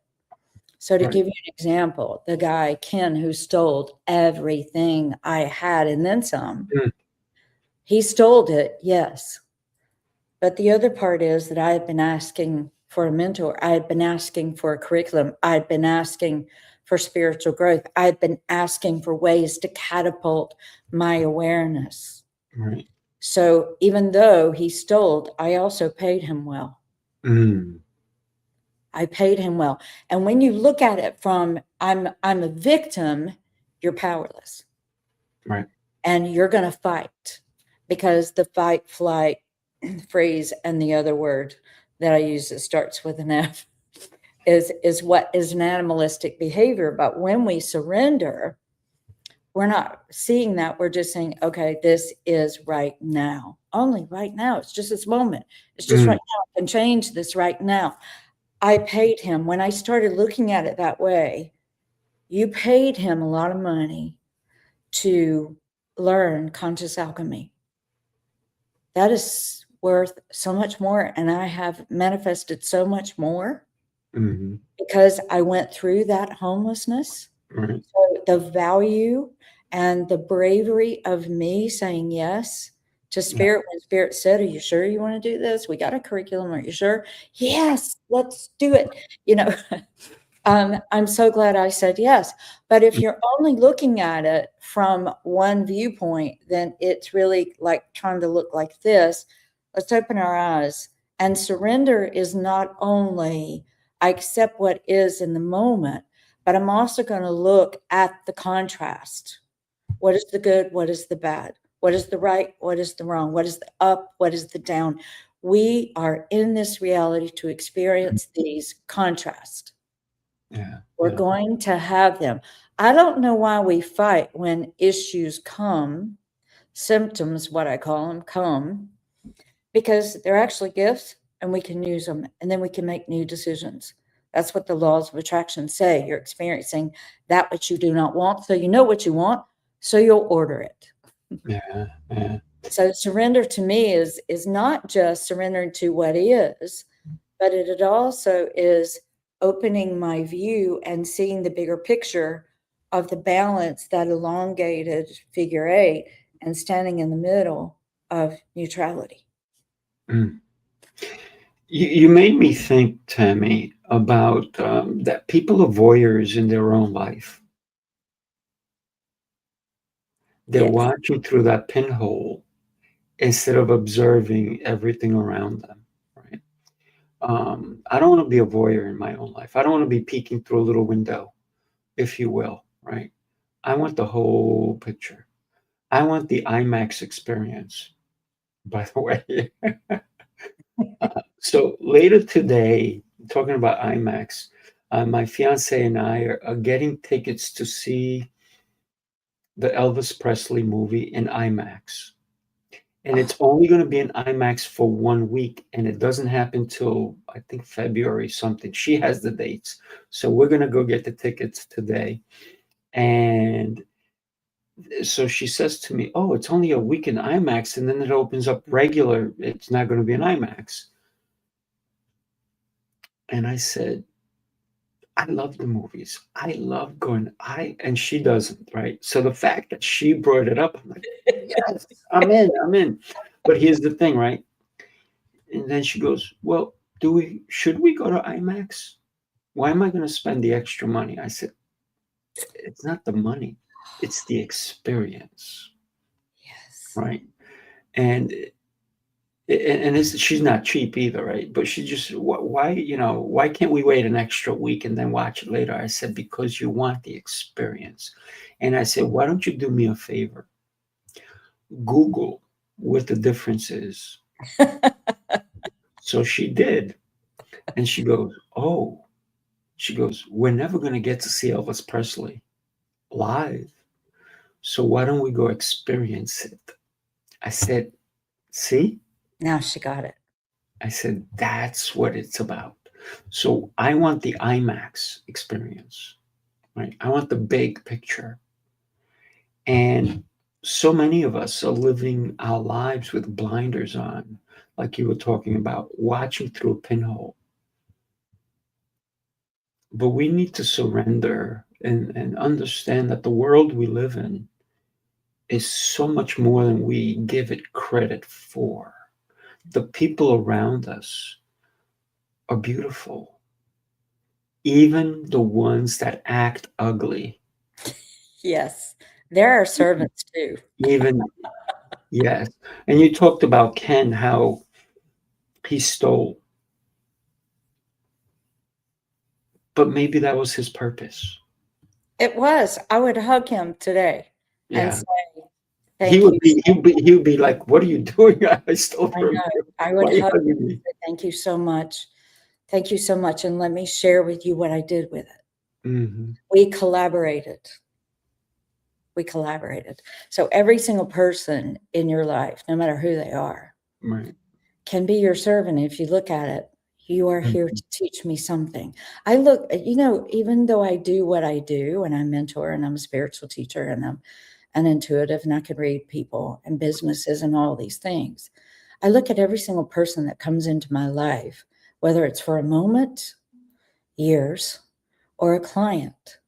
So to Right. give you an example, the guy, Ken, who stole everything I had and then some, Mm. he stole it, yes. But the other part is that I had been asking for a mentor. I had been asking for a curriculum. I had been asking for spiritual growth. I had been asking for ways to catapult my awareness. Right. So even though he stole, I also paid him well. Mm. I paid him well. And when you look at it from I'm a victim, you're powerless. Right. And you're going to fight, because the fight, flight phrase and the other word that I use that starts with an F is what is an animalistic behavior. But when we surrender, we're not seeing that. We're just saying, okay, this is right now. Only right now. It's just this moment. It's just Mm. right now. I can change this right now. I paid him. When I started looking at it that way, you paid him a lot of money to learn conscious alchemy. That is worth so much more. And I have manifested so much more Mm-hmm. because I went through that homelessness. Right. So the value and the bravery of me saying yes to Yeah. Spirit, when Spirit said, are you sure you want to do this? We got a curriculum. Are you sure? Yes, let's do it. You know, I'm so glad I said yes. But if you're only looking at it from one viewpoint, then it's really like trying to look like this. Let's open our eyes. And surrender is not only I accept what is in the moment, but I'm also going to look at the contrast. What is the good? What is the bad? What is the right? What is the wrong? What is the up? What is the down? We are in this reality to experience these contrasts. Yeah. We're Yeah. going to have them. I don't know why we fight when issues come, symptoms, what I call them, come, because they're actually gifts and we can use them and then we can make new decisions. That's what the laws of attraction say. You're experiencing that which you do not want. So you know what you want, so you'll order it. Yeah. Yeah. So surrender to me is not just surrendering to what is, but it also is opening my view and seeing the bigger picture of the balance, that elongated figure eight, and standing in the middle of neutrality. Mm. You made me think, Tammy, about that people are voyeurs in their own life. They're Yes. watching through that pinhole instead of observing everything around them, right? I don't want to be a voyeur in my own life. I don't want to be peeking through a little window, if you will, right? I want the whole picture. I want the IMAX experience, by the way. So later today, talking about IMAX, my fiance and I are getting tickets to see the Elvis Presley movie in IMAX. And Oh, it's only going to be in IMAX for 1 week, and it doesn't happen till I think February something. She has the dates, so we're going to go get the tickets today. And so she says to me, "Oh, it's only a week in IMAX, and then it opens up regular. It's not going to be in IMAX." And I said, I love the movies. I love going. I and she doesn't, right? So the fact that she brought it up, I'm like, yes, I'm in. I'm in. But here's the thing, right? And then she goes, "Well, do we should we go to IMAX? Why am I going to spend the extra money?" I said, "It's not the money. It's the experience, yes. right?" And she's not cheap either, right? But she just why why can't we wait an extra week and then watch it later? I said because you want the experience, and I said why don't you do me a favor? Google what the difference is. So she did, and she goes, "Oh," she goes, "We're never going to get to see Elvis Presley live, so why don't we go experience it?" I said, "See." Now she got it. I said, that's what it's about. So I want the IMAX experience, right? I want the big picture. And so many of us are living our lives with blinders on, like you were talking about, watching through a pinhole. But we need to surrender and understand that the world we live in is so much more than we give it credit for. The people around us are beautiful, even the ones that act ugly. Yes. There are servants too. Even yes. And you talked about Ken, how he stole, but maybe that was his purpose. It was. I would hug him today and Yeah. say, thank you. He would be like, "What are you doing? I stole I from know. you. I would Why are you hug him hugging and me?" say, thank you so much. Thank you so much. And let me share with you what I did with it. Mhm. We collaborated. We collaborated. So every single person in your life, no matter who they are, Right. can be your servant. If you look at it, you are here Mhm. to teach me something. I look, even though I do what I do and I mentor and I'm a spiritual teacher and I'm an intuitive and I can read people and businesses and all these things, I look at every single person that comes into my life, whether it's for a moment, years, or a client.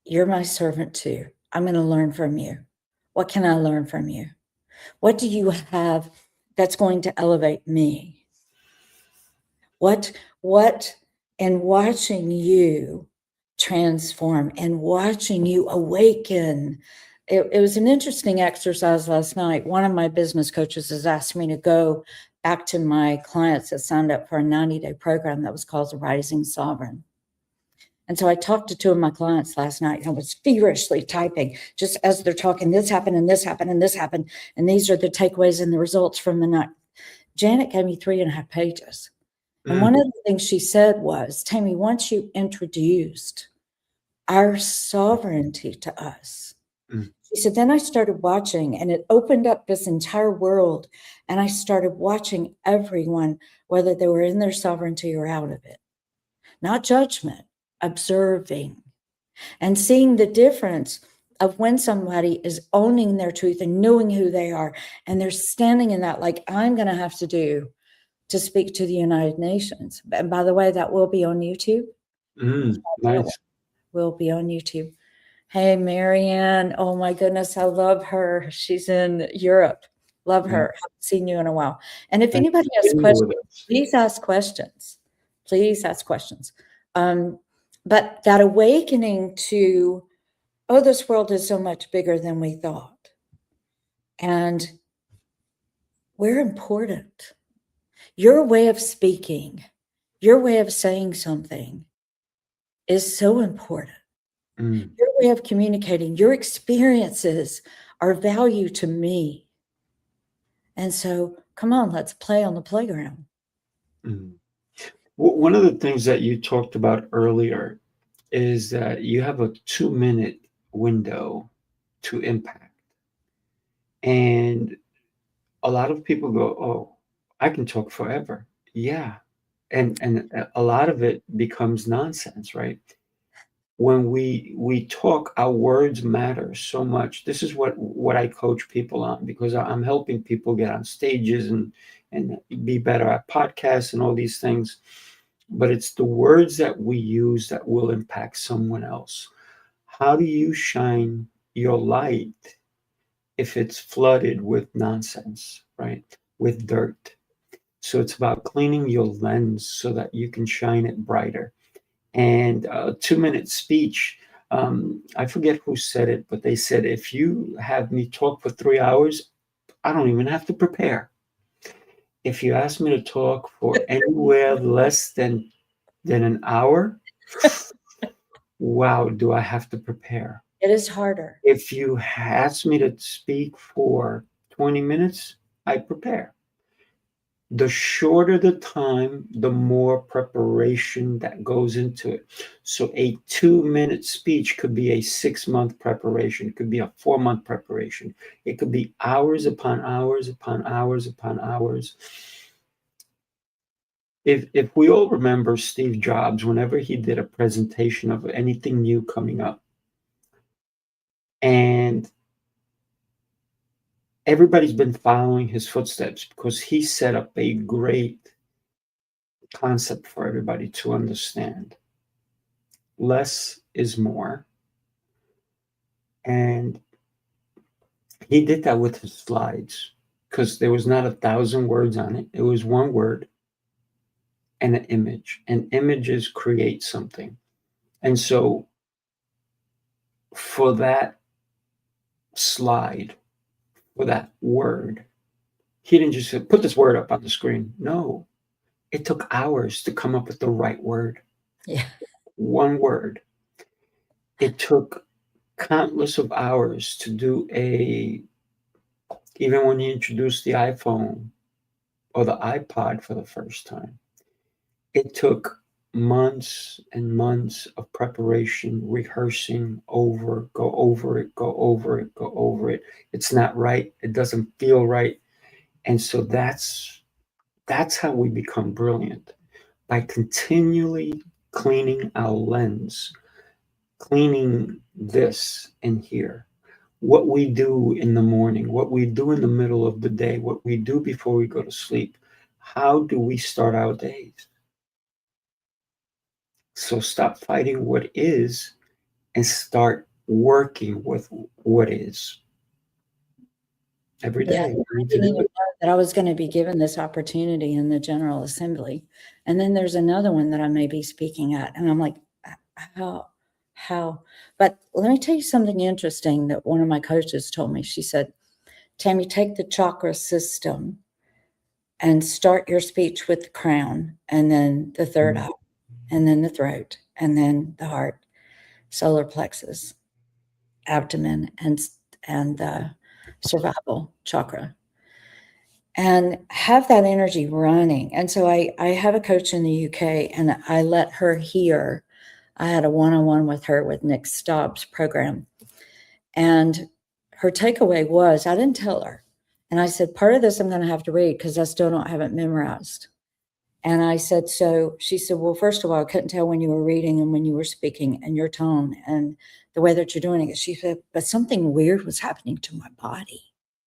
You're my servant too. I'm going to learn from you. What can I learn from you? What do you have that's going to elevate me? What, and watching you transform and watching you awaken it was an interesting exercise last night. One of my business coaches has asked me to go back to my clients that signed up for a 90-day program that was called the Rising Sovereign. And so I talked to two of my clients last night, and I was feverishly typing just as they're talking, this happened and this happened and this happened. And these are the takeaways and the results from the night. Janet gave me 3.5 pages. And one of the things she said was, Tammy, once you introduced our sovereignty to us, she said, then I started watching, and it opened up this entire world. And I started watching everyone, whether they were in their sovereignty or out of it. Not judgment, observing and seeing the difference of when somebody is owning their truth and knowing who they are. And they're standing in that, like I'm going to have to do to speak to the United Nations. And by the way, that will be on YouTube. Nice. Will be on YouTube. Hey, Marianne. Oh my goodness. I love her. She's in Europe. Love her. Haven't seen you in a while. And if anybody has questions, please ask questions. Please ask questions. But that awakening to, oh, this world is so much bigger than we thought. And we're important. Your way of speaking, your way of saying something is so important. Your way of communicating, your experiences are value to me. And so, come on, let's play on the playground. One of the things that you talked about earlier is that you have a 2-minute window to impact. And a lot of people go, oh, I can talk forever. Yeah. And a lot of it becomes nonsense, right? When we talk, our words matter so much. This is what I coach people on, because I'm helping people get on stages and be better at podcasts and all these things. But it's the words that we use that will impact someone else. How do you shine your light if it's flooded with nonsense, right? With dirt. So it's about cleaning your lens so that you can shine it brighter. And a 2-minute speech, I forget who said it, but they said, if you have me talk for 3 hours, I don't even have to prepare. If you ask me to talk for anywhere less than an hour, wow, do I have to prepare? It is harder. If you ask me to speak for 20 minutes, I prepare. The shorter the time, the more preparation that goes into it. So a 2-minute speech could be a 6-month preparation. It could be a 4-month preparation. It could be hours upon hours upon hours upon hours. If we all remember Steve Jobs, whenever he did a presentation of anything new coming up, and everybody's been following his footsteps because he set up a great concept for everybody to understand. Less is more. And he did that with his slides, because there was not 1,000 words on it. It was one word and an image. And images create something. And so for that slide, for that word, he didn't just say, put this word up on the screen. No, it took hours to come up with the right word. Yeah. One word. It took countless of hours to do even when he introduced the iPhone or the iPod for the first time, it took months and months of preparation, rehearsing go over it, go over it, go over it. It's not right. It doesn't feel right. And so that's how we become brilliant, by continually cleaning our lens, cleaning this and here. What we do in the morning, what we do in the middle of the day, what we do before we go to sleep. How do we start our days? So stop fighting what is and start working with what is every Yeah, day. I didn't even know that I was going to be given this opportunity in the General Assembly. And then there's another one that I may be speaking at. And I'm like, how how. But let me tell you something interesting that one of my coaches told me. She said, Tammy, take the chakra system and start your speech with the crown, and then the third eye, and then the throat, and then the heart, solar plexus, abdomen, and the survival chakra, and have that energy running. And so I have a coach in the UK, and I let her hear. I had a one-on-one with her with Nick Staub's program. And her takeaway was, I didn't tell her. And I said, part of this I'm going to have to read because I still don't have it memorized. And I said, so she said, well, first of all, I couldn't tell when you were reading and when you were speaking and your tone and the way that you're doing it. She said, but something weird was happening to my body.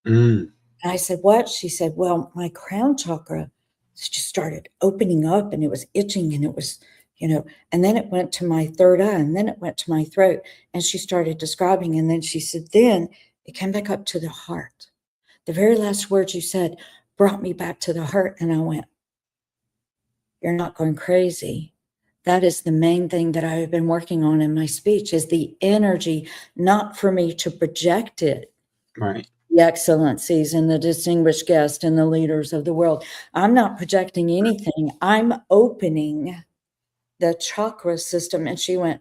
Mm. And I said, what? She said, well, my crown chakra just started opening up and it was itching and it was, and then it went to my third eye and then it went to my throat. And she started describing. And then she said, then it came back up to the heart. The very last words you said brought me back to the heart. And I went, you're not going crazy. That is the main thing that I have been working on in my speech is the energy, not for me to project it. Right. The excellencies and the distinguished guests and the leaders of the world. I'm not projecting anything. I'm opening the chakra system. And she went,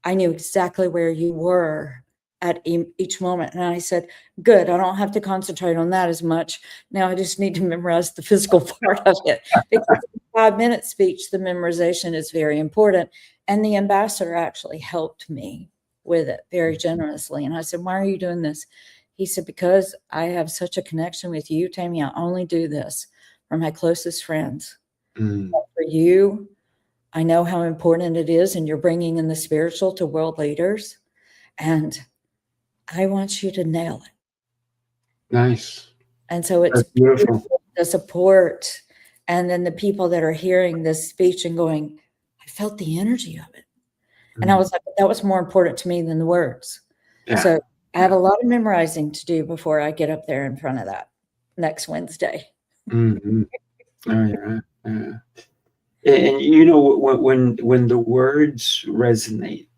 I knew exactly where you were at each moment. And I said, good, I don't have to concentrate on that as much. Now I just need to memorize the physical part of it. Because in a 5-minute speech, the memorization is very important. And the ambassador actually helped me with it very generously. And I said, why are you doing this? He said, because I have such a connection with you, Tammy. I only do this for my closest friends. Mm. But for you, I know how important it is, and you're bringing in the spiritual to world leaders. And I want you to nail it. Nice. And so it's That's beautiful. the support. And then the people that are hearing this speech and going, I felt the energy of it. And I was like, that was more important to me than the words. Yeah. So I have a lot of memorizing to do before I get up there in front of that next Wednesday. Mm-hmm. Oh yeah. Yeah. And when the words resonate,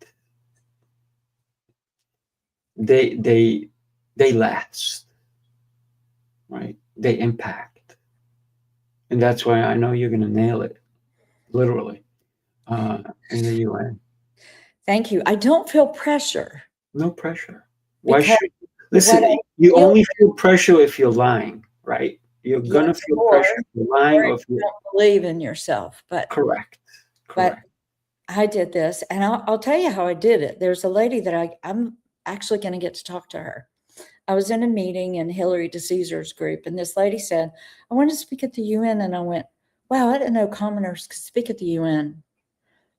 they last, right? They impact, and that's why I know you're going to nail it, literally, in the UN. Thank you. I don't feel pressure No pressure. Why because should what listen? I You feel, only feel pressure if you're lying, right? You're gonna yes, feel or pressure if you're lying, or if if you you're don't believe in yourself. correct. But Correct. I did this, and I'll tell you how I did it. There's a lady that I'm actually going to get to talk to her. I was in a meeting in Hillary DeCaesar's group, and this lady said, I want to speak at the UN. And I went, wow, I didn't know commoners could speak at the UN.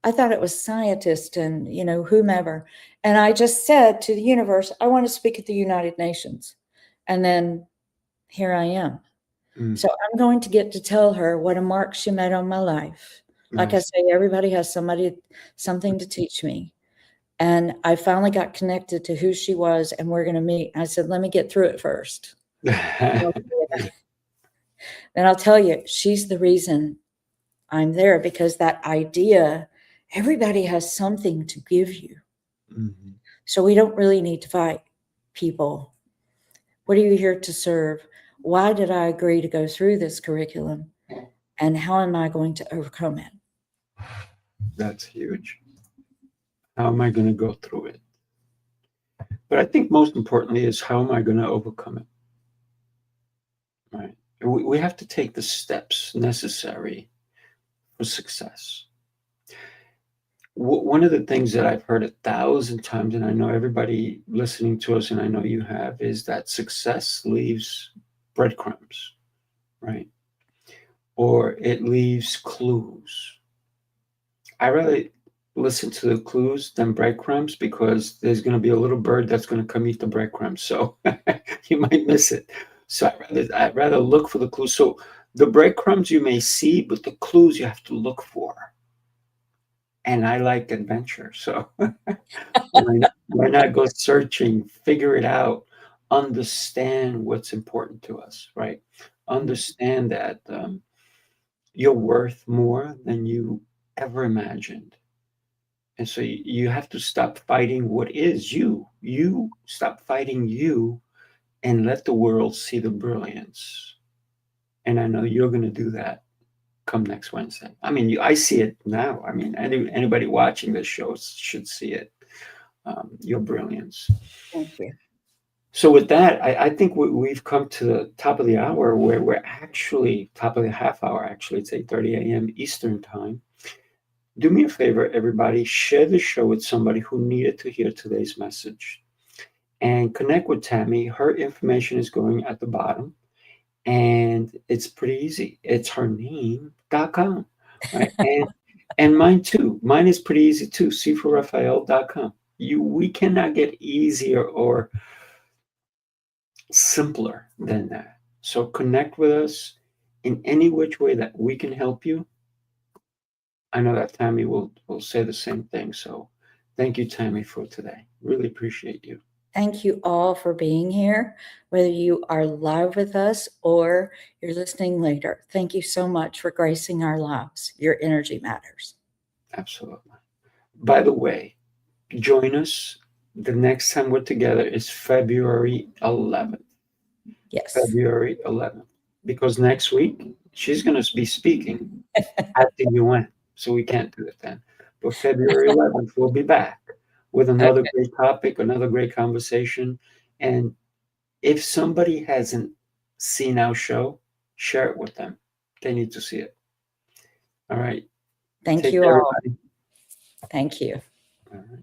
I thought it was scientists and, whomever. And I just said to the universe, I want to speak at the United Nations. And then here I am. Mm, So I'm going to get to tell her what a mark she made on my life. Like I nice. say, everybody has something to teach me. And I finally got connected to who she was, and we're going to meet. I said, let me get through it first. And I'll tell you, she's the reason I'm there, because that idea, everybody has something to give you. Mhm. So we don't really need to fight people. What are you here to serve? Why did I agree to go through this curriculum? And how am I going to overcome it? That's huge. How am I going to go through it? But I think most importantly is how am I going to overcome it? Right. We have to take the steps necessary for success. One of the things that I've heard 1,000 times, and I know everybody listening to us, and I know you have, is that success leaves breadcrumbs, right? Or it leaves clues. I rather listen to the clues than breadcrumbs because there's going to be a little bird that's going to come eat the breadcrumbs. So you might miss it. So I'd rather look for the clues. So the breadcrumbs you may see, but the clues you have to look for. And I like adventure. So why not go searching, figure it out, understand what's important to us, right? Understand that you're worth more than you ever imagined. And so you have to stop fighting what is you. You stop fighting you and let the world see the brilliance. And I know you're going to do that come next Wednesday. I mean, I see it now. I mean, anybody watching this show should see it. Your brilliance. Thank you. So with that, I think we've come to the top of the hour where we're actually top of the half hour. Actually, it's 8:30 a.m. Eastern time. Do me a favor, everybody. Share the show with somebody who needed to hear today's message, and connect with Tammy. Her information is going at the bottom, and it's pretty easy. It's her name.com, right? And mine too. Mine is pretty easy too. cforraphael.com. We cannot get easier or simpler than that. So connect with us in any which way that we can help you. I know that Tammy will say the same thing. So thank you, Tammy, for today. Really appreciate you. Thank you all for being here, whether you are live with us or you're listening later. Thank you so much for gracing our lives. Your energy matters. Absolutely. By the way, join us. The next time we're together is February 11th. Yes. February 11th. Because next week she's going to be speaking at the UN. So we can't do it then. But February 11th, we'll be back with another Okay. great topic, another great conversation. And if somebody hasn't seen our show, share it with them. They need to see it. All right. Thank Take you care, all. everybody. Thank you. All right.